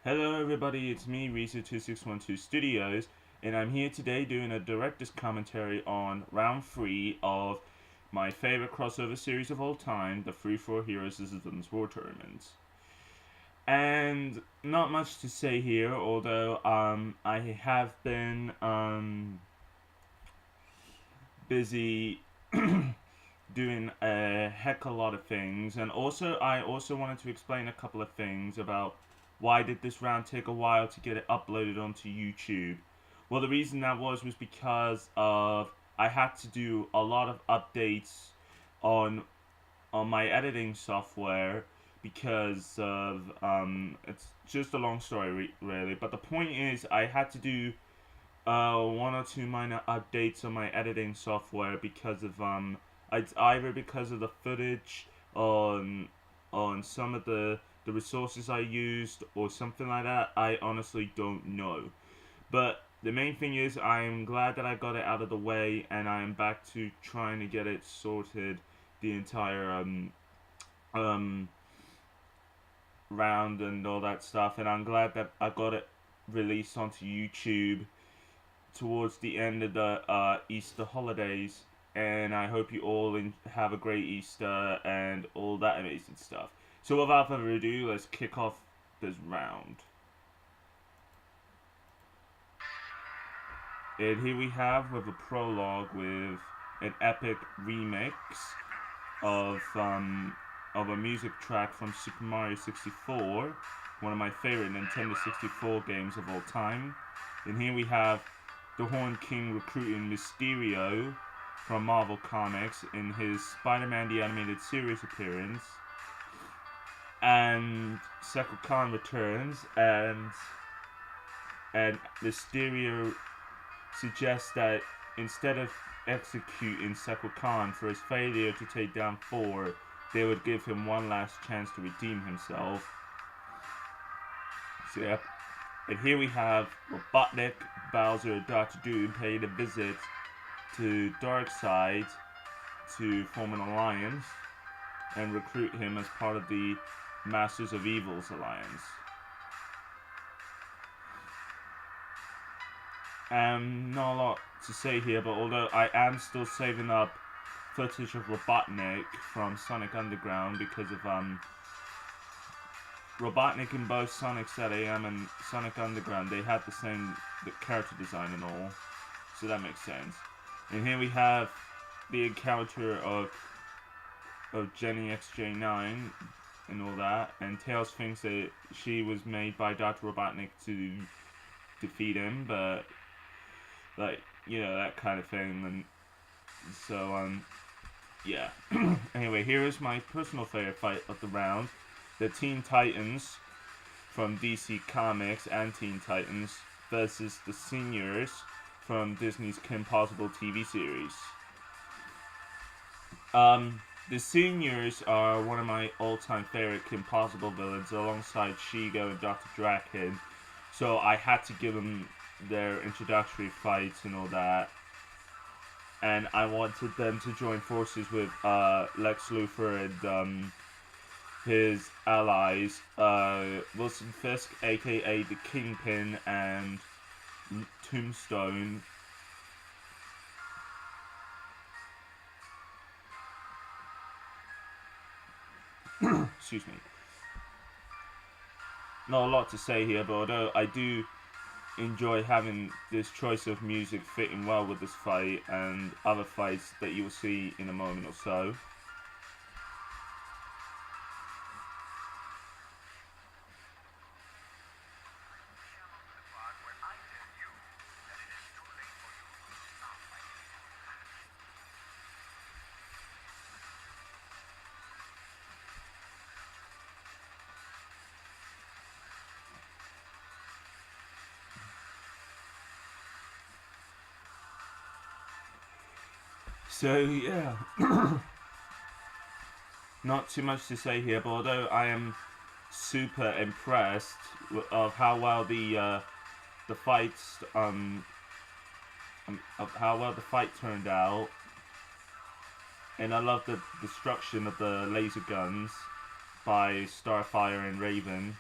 Hello everybody, it's me, Rizo2612's, and I'm here today doing a director's commentary on Round 3 of my favorite crossover series of all time, the Free for Heroes is Villains War Tournament. And not much to say here, although I have been busy doing a heck of a lot of things, and I also wanted to explain a couple of things about why did this round take a while to get it uploaded onto YouTube. Well, the reason that was because of I had to do a lot of updates on my editing software because of it's just a long story really, but the point is I had to do one or two minor updates on my editing software because of it's either because of the footage on some of the resources I used or something like that. I honestly don't know. But the main thing is I'm glad that I got it out of the way and I am back to trying to get it sorted the entire um round and all that stuff, and I'm glad that I got it released onto YouTube towards the end of the Easter holidays, and I hope you all have a great Easter and all that amazing stuff. So without further ado, let's kick off this round. And here we have with a prologue with an epic remix of a music track from Super Mario 64, one of my favorite Nintendo 64 games of all time. And here we have the Horn King recruiting Mysterio from Marvel Comics in his Spider-Man the Animated Series appearance. And Sekul Khan returns, and Mysterio suggests that instead of executing Sekul Khan for his failure to take down Thor, they would give him one last chance to redeem himself. So yep. And here we have Robotnik, Bowser, Dr. Doom paying a visit to Darkseid to form an alliance and recruit him as part of the Masters of Evil's alliance. Not a lot to say here, but although I am still saving up footage of Robotnik from Sonic Underground because of Robotnik in both Sonic SatAM and Sonic Underground, they have the character design and all, so that makes sense. And here we have the encounter of Jenny XJ9 and all that, and Tails thinks that she was made by Dr. Robotnik to defeat him, but like, you know, that kind of thing. And so yeah. Anyway, here is my personal favorite fight of the round. The Teen Titans from DC Comics and Teen Titans versus the Seniors from Disney's Kim Possible TV series. The Seniors are one of my all-time favorite Kim Possible villains alongside Shigo and Dr. Draken, so I had to give them their introductory fights and all that. And I wanted them to join forces with Lex Luthor and his allies, Wilson Fisk, aka the Kingpin, and Tombstone. Excuse me. Not a lot to say here, but although I do enjoy having this choice of music fitting well with this fight and other fights that you will see in a moment or so. So yeah, not too much to say here, but although I am super impressed of how well the fights of how well the fight turned out, and I love the destruction of the laser guns by Starfire and Raven.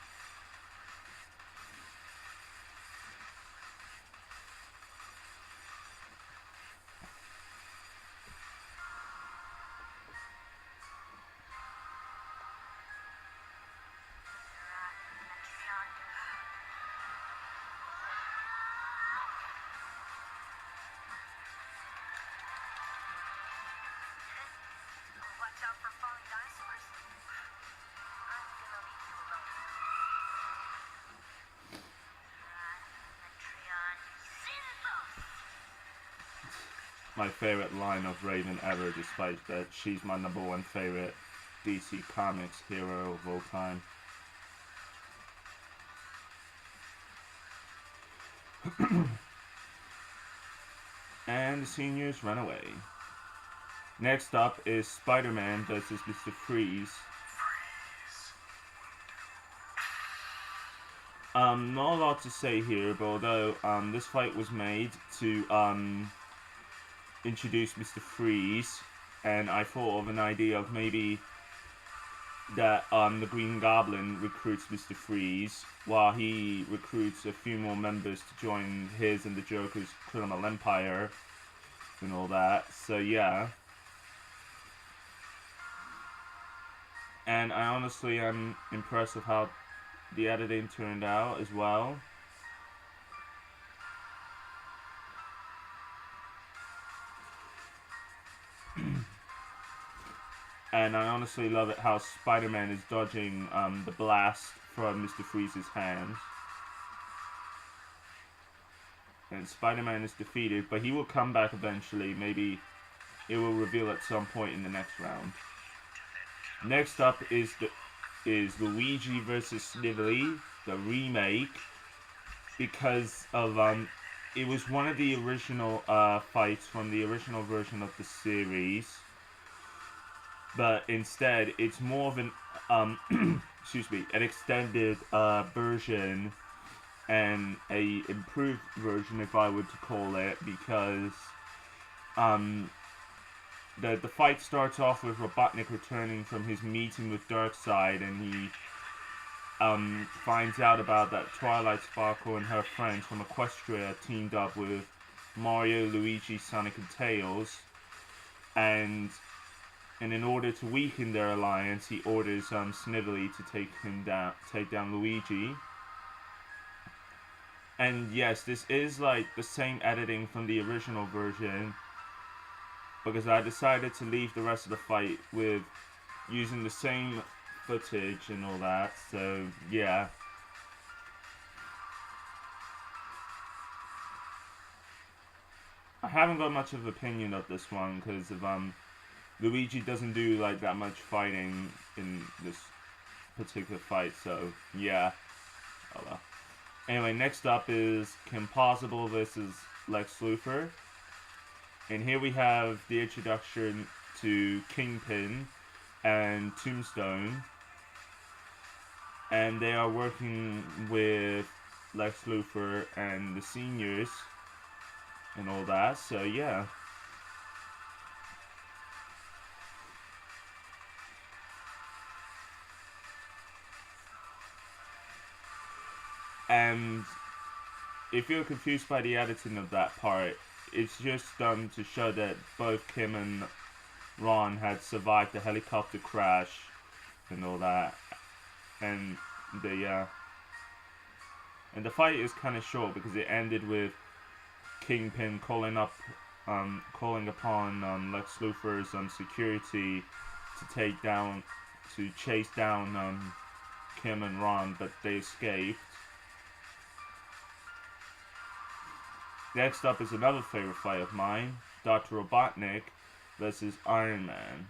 my favorite line of Raven ever, despite that she's my #1 favorite DC Comics hero of all time. And the seniors run away. Next up is Spider-Man versus Mr. Freeze. Not a lot to say here, but although this fight was made to introduce Mr. Freeze, and I thought of an idea of maybe that the Green Goblin recruits Mr. Freeze while he recruits a few more members to join his and the Joker's criminal empire and all that. So yeah. And I honestly am impressed with how the editing turned out as well. And I honestly love it how Spider-Man is dodging the blast from Mr. Freeze's hands. And Spider-Man is defeated, but he will come back eventually. Maybe it will reveal at some point in the next round. Next up is Luigi versus Snively, the remake, because of it was one of the original fights from the original version of the series, but instead it's more of an excuse me, an extended version and a improved version, if I were to call it, because the fight starts off with Robotnik returning from his meeting with Darkseid, and he finds out about that Twilight Sparkle and her friends from Equestria teamed up with Mario, Luigi, Sonic, and Tails, and in order to weaken their alliance, he orders Snively to take down Luigi. And yes, this is like the same editing from the original version, because I decided to leave the rest of the fight with using the same footage and all that, so yeah. I haven't got much of an opinion of this one, because of Luigi doesn't do like that much fighting in this particular fight, so yeah. Oh well. Anyway, next up is Kim Possible versus Lex Luthor. And here we have the introduction to Kingpin and Tombstone. And they are working with Lex Luthor and the seniors and all that, so yeah. And if you're confused by the editing of that part, it's just done to show that both Kim and Ron had survived the helicopter crash and all that. And the fight is kind of short because it ended with Kingpin calling upon Lex Luthor's security to chase down Kim and Ron, but they escaped. Next up is another favorite fight of mine, Dr. Robotnik versus Iron Man.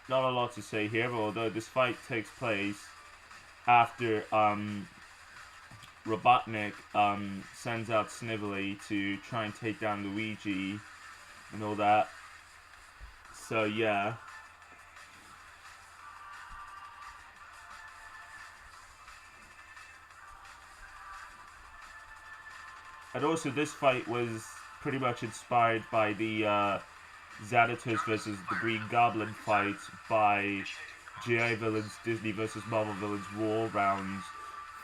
Not a lot to say here, but although this fight takes place after Robotnik sends out Snively to try and take down Luigi and all that. So yeah. And also, this fight was pretty much inspired by the Xanatos versus the Green Goblin fight by G.I. Villains Disney versus Marvel Villains War Round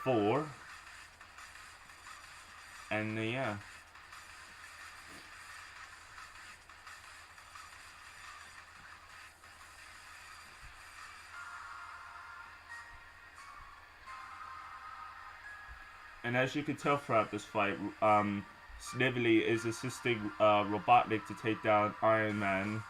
4. And yeah. And as you can tell throughout this fight, Snively is assisting Robotnik to take down Iron Man.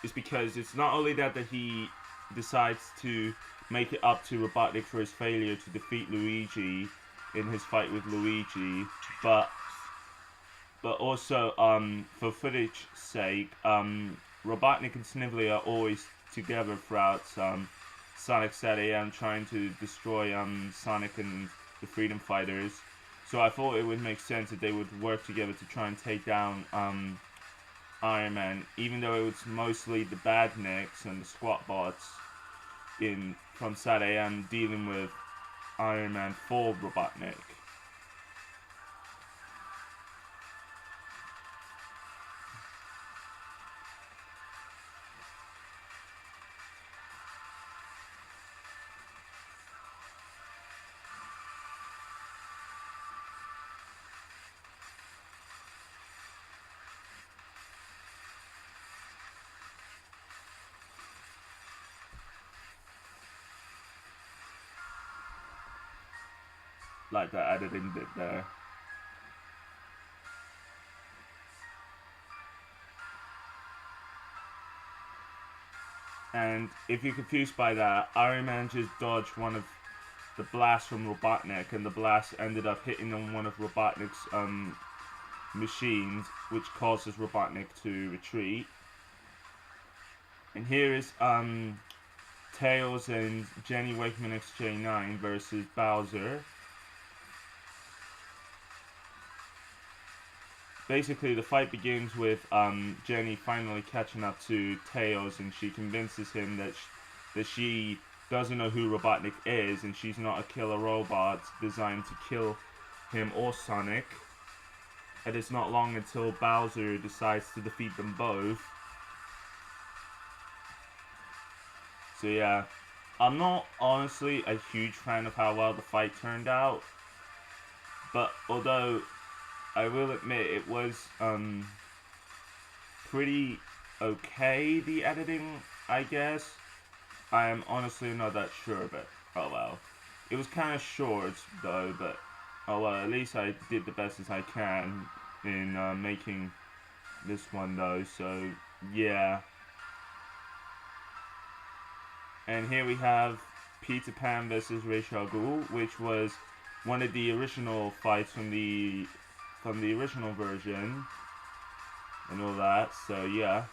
Is because it's not only that he decides to make it up to Robotnik for his failure to defeat Luigi, in his fight with Luigi, but also for footage sake, Robotnik and Snively are always together throughout Sonic Sat AM trying to destroy Sonic and the Freedom Fighters. So I thought it would make sense that they would work together to try and take down Iron Man, even though it was mostly the Badniks and the Squat Bots from Sat AM dealing with Iron Man for Robotnik. Like the editing bit there. And if you're confused by that, Iron Man just dodged one of the blasts from Robotnik, and the blast ended up hitting on one of Robotnik's machines, which causes Robotnik to retreat. And here is Tails and Jenny Wakeman XJ9 versus Bowser. Basically, the fight begins with Jenny finally catching up to Tails, and she convinces him that she doesn't know who Robotnik is, and she's not a killer robot designed to kill him or Sonic. And it's not long until Bowser decides to defeat them both. So yeah, I'm not honestly a huge fan of how well the fight turned out, but although I will admit it was pretty okay, the editing, I guess. I am honestly not that sure, but oh well. It was kind of short though, but oh well, at least I did the best as I can in making this one though, so yeah. And here we have Peter Pan versus Ra's al Ghul, which was one of the original fights from the original version and all that, so yeah.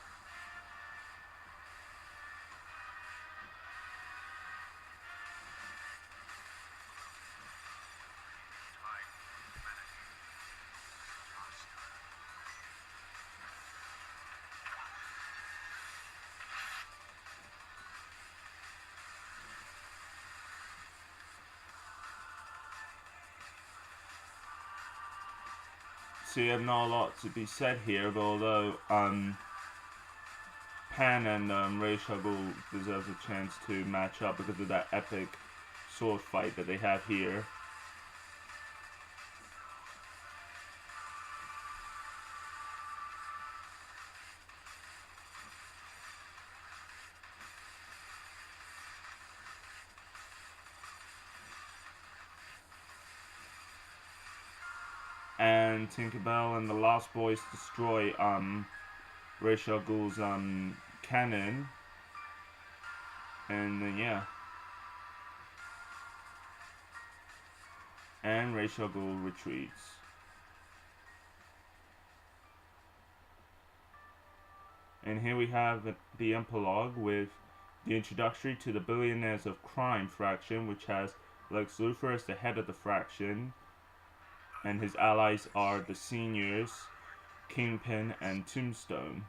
So you have not a lot to be said here, but although Pan and Ra's al Ghul deserves a chance to match up because of that epic sword fight that they have here. And Tinkerbell and the Lost Boys destroy Ra's al Ghul's cannon, and then yeah, and Ra's al Ghul retreats. And here we have the epilogue with the introductory to the Billionaires of Crime faction, which has Lex Luthor as the head of the faction, and his allies are the Seniors, Kingpin, and Tombstone.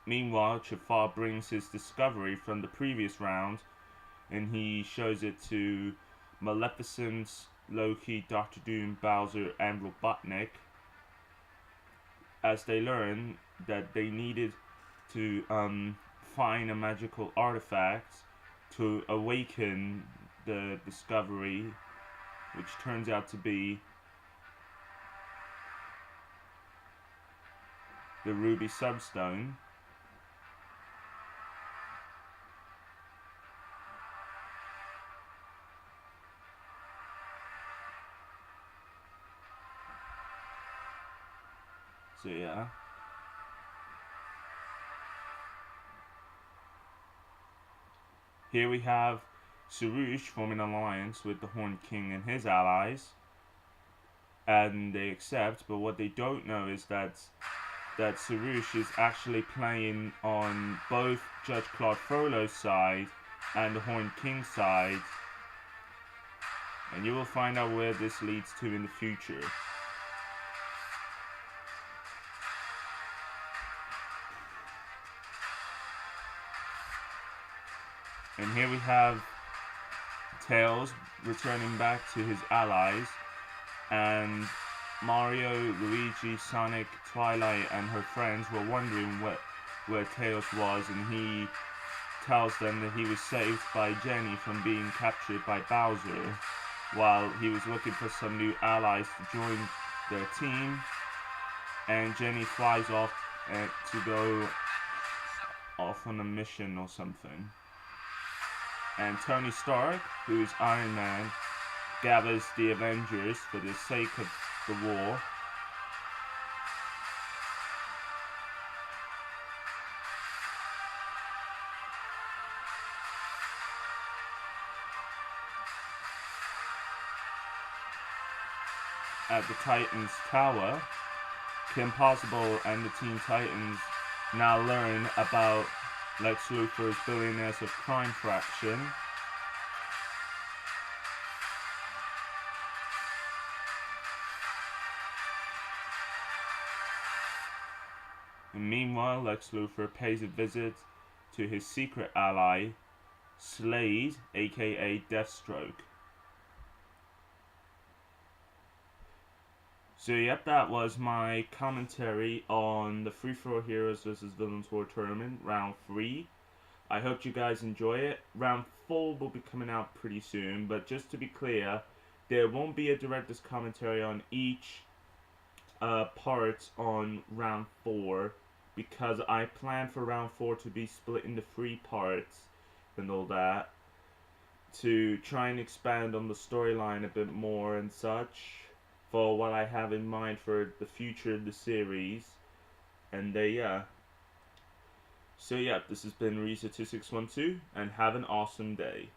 Meanwhile, Jafar brings his discovery from the previous round, and he shows it to Maleficent, Loki, Doctor Doom, Bowser, and Robotnik, as they learn that they needed to find a magical artifact to awaken the discovery, which turns out to be the Ruby Substone. So yeah. Here we have Sarush form an alliance with the Horned King and his allies, and they accept. But what they don't know is that Sarush is actually playing on both Judge Claude Frollo's side and the Horned King's side, and you will find out where this leads to in the future. And here we have Tails returning back to his allies, and Mario, Luigi, Sonic, Twilight, and her friends were wondering where Tails was, and he tells them that he was saved by Jenny from being captured by Bowser while he was looking for some new allies to join their team. And Jenny flies off to go off on a mission or something. And Tony Stark, who is Iron Man, gathers the Avengers for the sake of the war. At the Titans Tower, Kim Possible and the Teen Titans now learn about Lex Luthor's Billionaires of Crime faction. And meanwhile, Lex Luthor pays a visit to his secret ally, Slade, aka Deathstroke. So yep, that was my commentary on the Free For All Heroes vs. Villains War Tournament, Round 3. I hope you guys enjoy it. Round 4 will be coming out pretty soon, but just to be clear, there won't be a director's commentary on each part on Round 4, because I plan for Round 4 to be split into 3 parts and all that, to try and expand on the storyline a bit more and such, for what I have in mind for the future of the series. And yeah. So yeah, this has been Rizo2612, and have an awesome day.